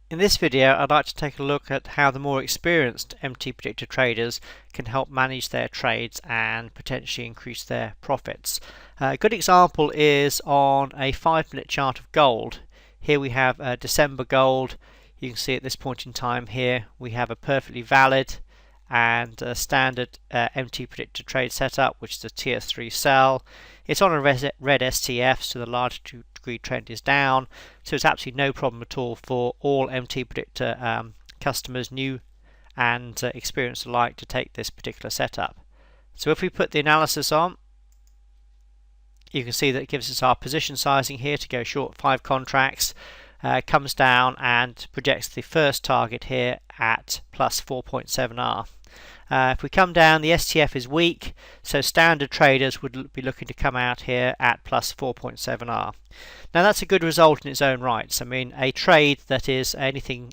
In this video, I'd like to take a look at how the more experienced MTPredictor traders can help manage their trades and potentially increase their profits. A good example is on a 5-minute chart of gold. Here we have December gold. You can see at this point in time here we have a perfectly valid and standard MTPredictor trade setup, which is a TS3 sell. It's on a red STF, so the large degree trend is down, so it's absolutely no problem at all for all MTPredictor customers, new and experienced alike, to take this particular setup. So if we put the analysis on, you can see that it gives us our position sizing here to go short 5 contracts. Comes down and projects the first target here at plus 4.7R. If we come down, the STF is weak, so standard traders would be looking to come out here at plus 4.7R. Now that's a good result in its own rights. I mean, a trade that is anything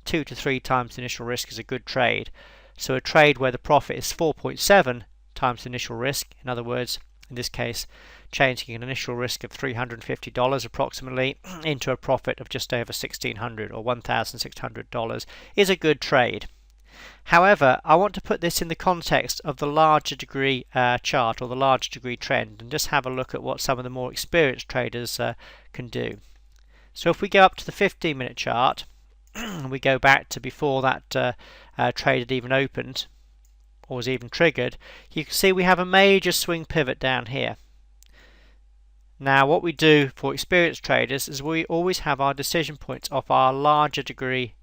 2 to 3 times the initial risk is a good trade. So a trade where the profit is 4.7 times the initial risk, in other words, in this case, changing an initial risk of $350 approximately into a profit of just over $1,600 or $1,600 is a good trade. However, I want to put this in the context of the larger degree chart or the larger degree trend, and just have a look at what some of the more experienced traders can do. So if we go up to the 15-minute chart and we go back to before that trade had even opened or was even triggered, you can see we have a major swing pivot down here. Now what we do for experienced traders is we always have our decision points off our larger degree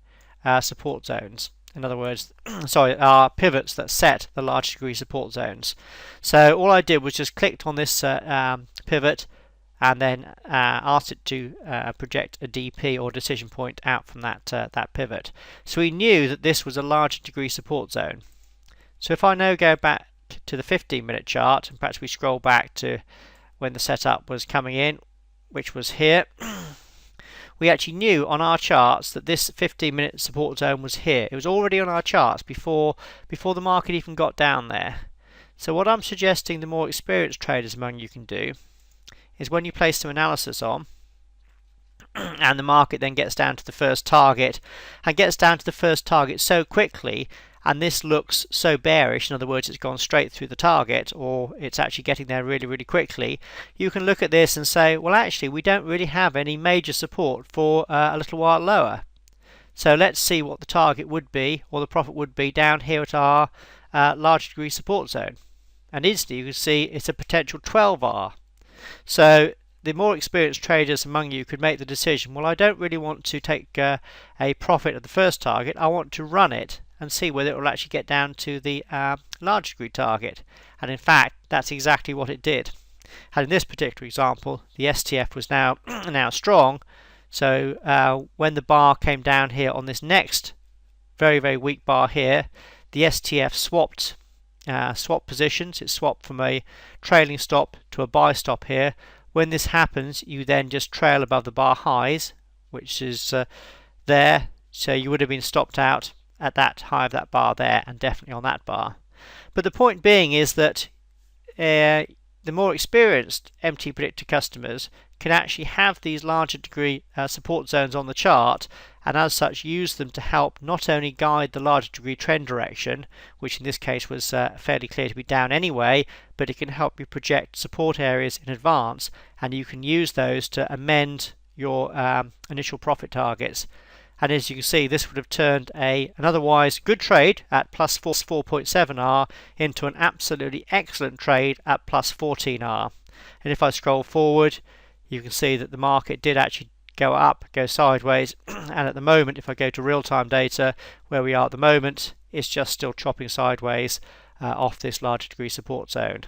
support zones. In other words, our pivots that set the large degree support zones. So all I did was just clicked on this pivot and then asked it to project a DP or decision point out from that pivot. So we knew that this was a large degree support zone. So if I now go back to the 15-minute chart, and perhaps we scroll back to when the setup was coming in, which was here, we actually knew on our charts that this 15-minute support zone was here. It was already on our charts before the market even got down there. So what I'm suggesting the more experienced traders among you can do is, when you place some analysis on and the market then gets down to the first target, and gets down to the first target so quickly, and this looks so bearish, in other words, it's gone straight through the target, or it's actually getting there really, really quickly, you can look at this and say, well, actually, we don't really have any major support for a little while lower. So let's see what the target would be, or the profit would be, down here at our large degree support zone. And instantly you can see it's a potential 12R. So the more experienced traders among you could make the decision, well, I don't really want to take a profit at the first target, I want to run it and see whether it will actually get down to the large degree target. And in fact, that's exactly what it did. And in this particular example, the STF was now strong. So when the bar came down here on this next very, very weak bar here, the STF swapped positions. It swapped from a trailing stop to a buy stop here. When this happens, you then just trail above the bar highs, which is there. So you would have been stopped out at that high of that bar there, and definitely on that bar. But the point being is that the more experienced MTPredictor customers can actually have these larger degree support zones on the chart, and as such use them to help not only guide the larger degree trend direction, which in this case was fairly clear to be down anyway, but it can help you project support areas in advance, and you can use those to amend your initial profit targets. And as you can see, this would have turned an otherwise good trade at plus 4.7R into an absolutely excellent trade at plus 14R. And if I scroll forward, you can see that the market did actually go up, go sideways, and at the moment, if I go to real-time data, where we are at the moment, it's just still chopping sideways off this larger degree support zone.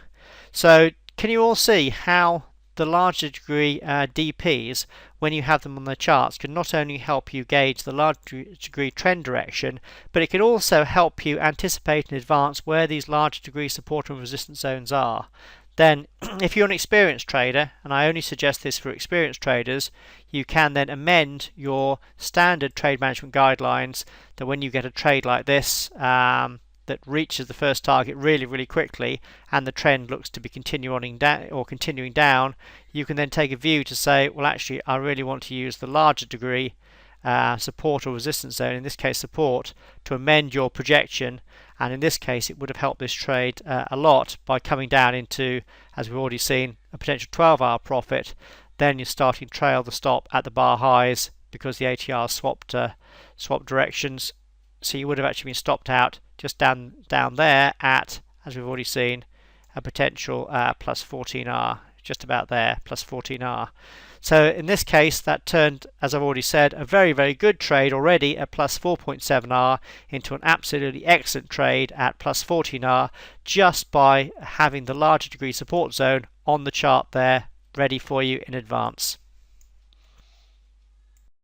So can you all see how the larger degree DPs, when you have them on the charts, can not only help you gauge the larger degree trend direction, but it can also help you anticipate in advance where these larger degree support and resistance zones are. Then if you're an experienced trader, and I only suggest this for experienced traders, you can then amend your standard trade management guidelines that when you get a trade like this that reaches the first target really, really quickly, and the trend looks to be continuing down, you can then take a view to say, well, actually, I really want to use the larger degree support or resistance zone, in this case support, to amend your projection. And in this case it would have helped this trade a lot by coming down into, as we've already seen, a potential 12-hour profit. Then you're starting to trail the stop at the bar highs because the ATR swapped directions. So you would have actually been stopped out just down there at, as we've already seen, a potential plus 14R, just about there, plus 14R. So in this case that turned, as I've already said, a very, very good trade already at plus 4.7R into an absolutely excellent trade at plus 14R, just by having the larger degree support zone on the chart there ready for you in advance.